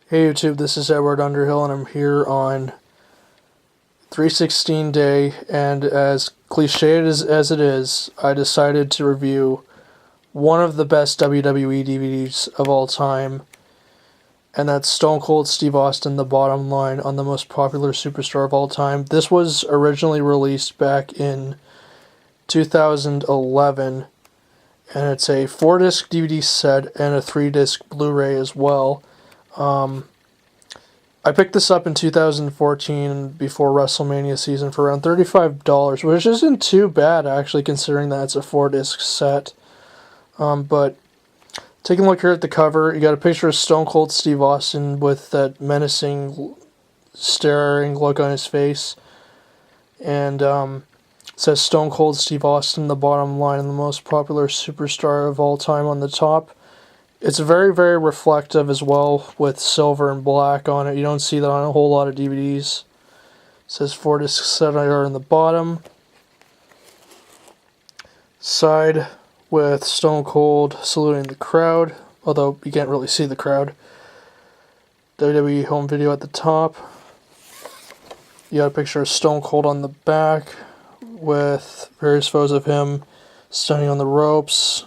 Hey YouTube, this is Edward Underhill, and I'm here on 316 Day, and as cliched as it is, I decided to review one of the best WWE DVDs of all time, and that's Stone Cold Steve Austin, The Bottom Line on the Most Popular Superstar of All Time. This was originally released back in 2011, and it's a 4-disc DVD set and a 3-disc Blu-ray as well. I picked this up in 2014 before WrestleMania season for around $35, which isn't too bad actually, considering that it's a 4-disc set. But taking a look here at the cover, you got a picture of Stone Cold Steve Austin with that menacing, staring look on his face, and it says Stone Cold Steve Austin, The Bottom Line, and the Most Popular Superstar of All Time on the top. It's very, very reflective as well, with silver and black on it. You don't see that on a whole lot of DVDs. It says 4-disc set on the bottom. Side with Stone Cold saluting the crowd, although you can't really see the crowd. WWE home video at the top. You got a picture of Stone Cold on the back with various photos of him standing on the ropes.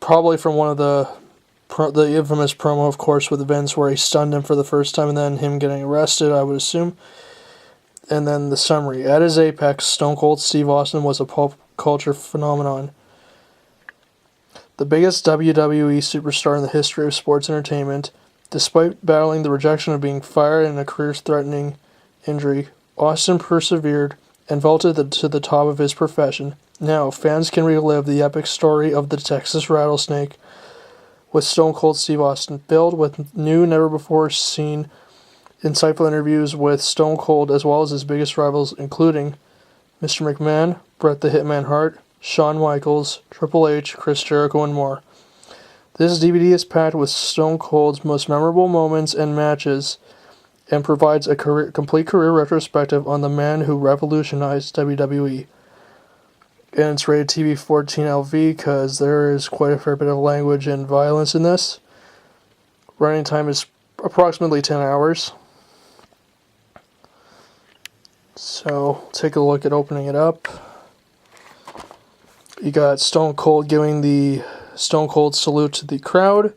Probably from one of the infamous promo, of course, with Vince, where he stunned him for the first time, and then him getting arrested, I would assume. And then the summary. At his apex, Stone Cold Steve Austin was a pop culture phenomenon. The biggest WWE superstar in the history of sports entertainment. Despite battling the rejection of being fired and a career-threatening injury, Austin persevered and vaulted to the top of his profession. Now, fans can relive the epic story of the Texas Rattlesnake with Stone Cold Steve Austin, filled with new, never-before-seen, insightful interviews with Stone Cold, as well as his biggest rivals, including Mr. McMahon, Bret the Hitman Hart, Shawn Michaels, Triple H, Chris Jericho, and more. This DVD is packed with Stone Cold's most memorable moments and matches, and provides a complete career retrospective on the man who revolutionized WWE. And it's rated TV 14 LV because there is quite a fair bit of language and violence in this. Running time is approximately 10 hours. So, take a look at opening it up. You got Stone Cold giving the Stone Cold salute to the crowd.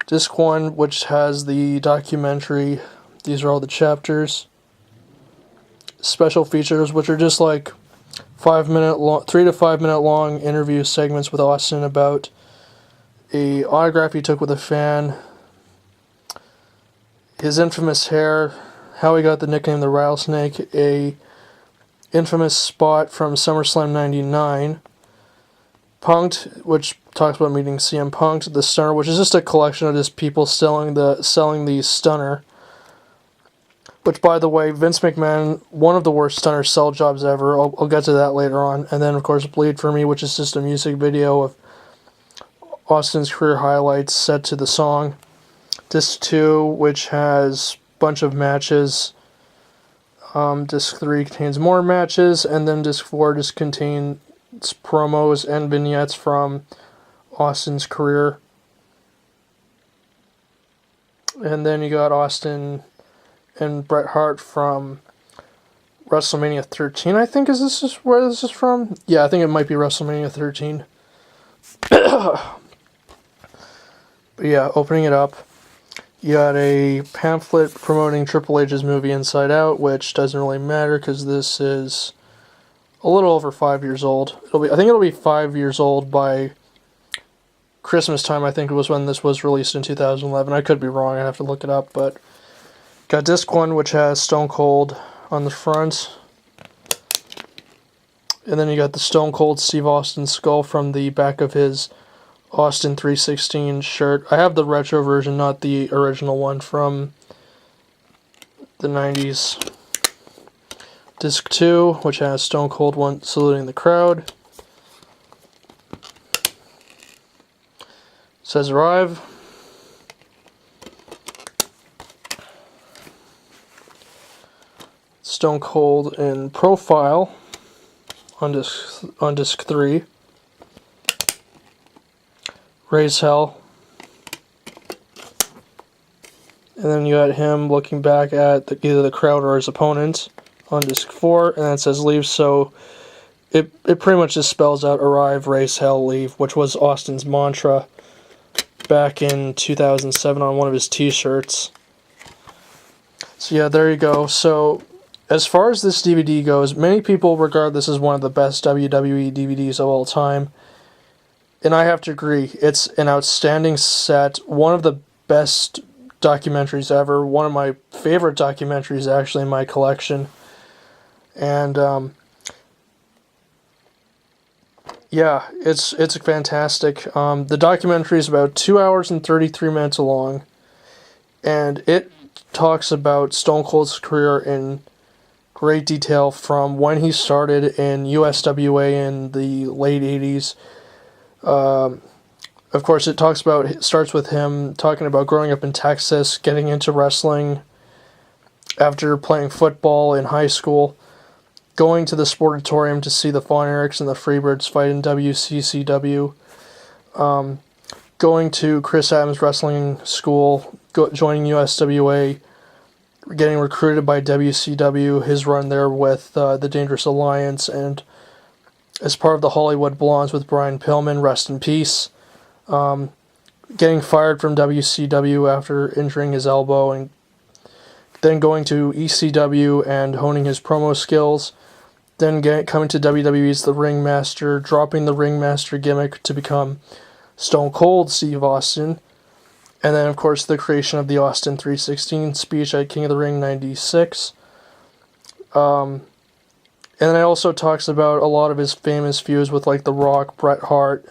Disc 1, which has the documentary. These are all the chapters. Special features, which are just like 3 to 5 minute long interview segments with Austin about a autograph he took with a fan, his infamous hair, how he got the nickname the Rattlesnake, a infamous spot from SummerSlam 99, Punk'd, which talks about meeting CM Punk, the Stunner, which is just a collection of just people selling the Stunner. Which, by the way, Vince McMahon, one of the worst Stunner sell jobs ever. I'll get to that later on. And then, of course, Bleed For Me, which is just a music video of Austin's career highlights set to the song. Disc 2, which has a bunch of matches. Disc 3 contains more matches. And then Disc 4 just contains promos and vignettes from Austin's career. And then you got Austin and Bret Hart from WrestleMania 13, I think is where this is from. Yeah, I think it might be WrestleMania 13. But yeah, opening it up, you got a pamphlet promoting Triple H's movie Inside Out, which doesn't really matter because this is a little over 5 years old. I think it'll be 5 years old by Christmas time. I think it was when this was released in 2011. I could be wrong. I have to look it up, but got disc 1, which has Stone Cold on the front. And then you got the Stone Cold Steve Austin skull from the back of his Austin 316 shirt. I have the retro version, not the original one from the 90s. Disc 2, which has Stone Cold saluting the crowd. Says arrive. Stone Cold in profile on disc 3. Raise Hell. And then you got him looking back at either the crowd or his opponent on disc 4, and then it says leave, so it pretty much just spells out arrive, race, hell, leave, which was Austin's mantra back in 2007 on one of his t-shirts. So yeah, there you go. So as far as this DVD goes, many people regard this as one of the best WWE DVDs of all time. And I have to agree, it's an outstanding set, one of the best documentaries ever, one of my favorite documentaries actually in my collection. And yeah, it's fantastic. The documentary is about 2 hours and 33 minutes long, and it talks about Stone Cold's career in great detail from when he started in USWA in the late 80s. Of course, it starts with him talking about growing up in Texas, getting into wrestling after playing football in high school, going to the Sportatorium to see the Von Erichs and the Freebirds fight in WCCW, going to Chris Adams Wrestling School, joining USWA, getting recruited by WCW, his run there with the Dangerous Alliance, and as part of the Hollywood Blondes with Brian Pillman, rest in peace. Getting fired from WCW after injuring his elbow, and then going to ECW and honing his promo skills. Then coming to WWE's The Ringmaster, dropping the Ringmaster gimmick to become Stone Cold Steve Austin. And then, of course, the creation of the Austin 316 speech at King of the Ring 96. And then it also talks about a lot of his famous feuds with, like, The Rock, Bret Hart,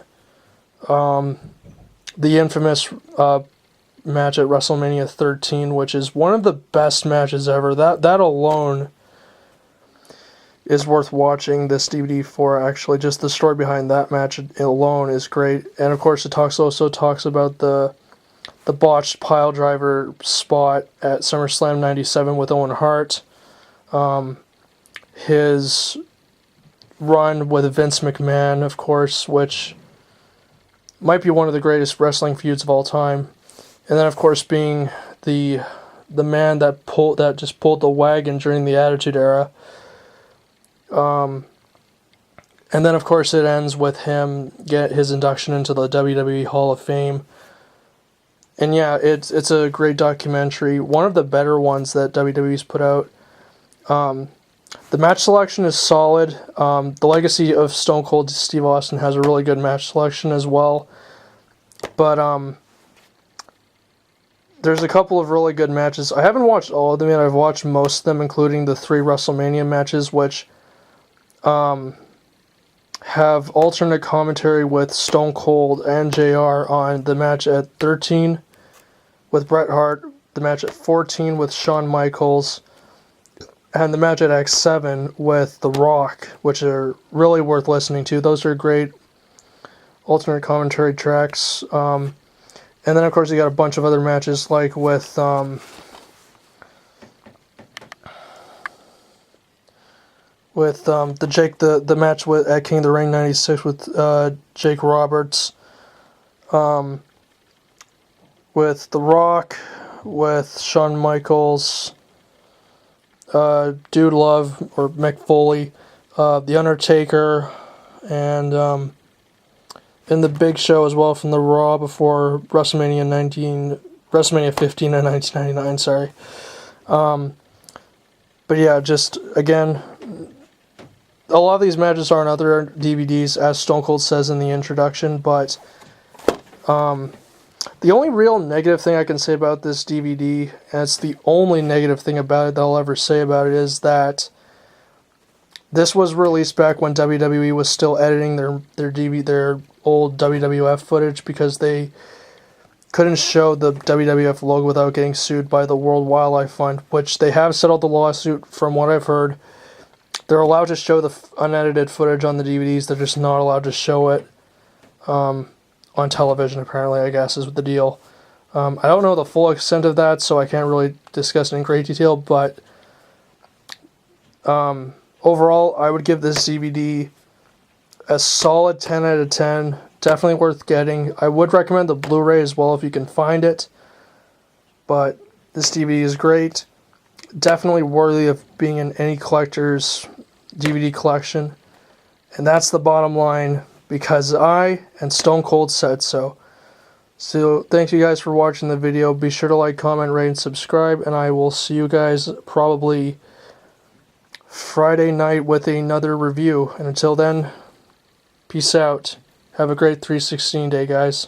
the infamous match at WrestleMania 13, which is one of the best matches ever. That alone is worth watching this DVD for, actually. Just the story behind that match alone is great. And, of course, it also talks about the botched piledriver spot at SummerSlam 97 with Owen Hart. His run with Vince McMahon, of course, which might be one of the greatest wrestling feuds of all time. And then, of course, being the man that just pulled the wagon during the Attitude Era. And then, of course, it ends with him get his induction into the WWE Hall of Fame. And yeah, it's a great documentary. One of the better ones that WWE's put out. The match selection is solid. The legacy of Stone Cold Steve Austin has a really good match selection as well. But there's a couple of really good matches. I haven't watched all of them yet. I've watched most of them, including the 3 WrestleMania matches, which have alternate commentary with Stone Cold and JR on the match at 13 with Bret Hart, the match at 14 with Shawn Michaels, and the match at X7 with The Rock, which are really worth listening to. Those are great alternate commentary tracks. And then, of course, you got a bunch of other matches, like with the match at King of the Ring 96 with Jake Roberts, with The Rock, with Shawn Michaels, Dude Love or Mick Foley, The Undertaker, and the Big Show as well from the Raw before WrestleMania 15 in 1999. Sorry. But yeah, just again, a lot of these matches are on other DVDs, as Stone Cold says in the introduction, but the only real negative thing I can say about this DVD, and it's the only negative thing about it that I'll ever say about it, is that this was released back when WWE was still editing their old WWF footage, because they couldn't show the WWF logo without getting sued by the World Wildlife Fund, which they have settled the lawsuit from what I've heard. They're allowed to show the unedited footage on the DVDs, they're just not allowed to show it on television, apparently, I guess, is the deal. I don't know the full extent of that, so I can't really discuss it in great detail, but overall, I would give this DVD a solid 10 out of 10. Definitely worth getting. I would recommend the Blu-ray as well if you can find it, but This DVD is great. Definitely worthy of being in any collector's DVD collection. And that's the bottom line, because I and Stone Cold said so. So thank you guys for watching the video. Be sure to like, comment, rate, and subscribe. And I will see you guys probably Friday night with another review. And until then, peace out. Have a great 316 day, guys.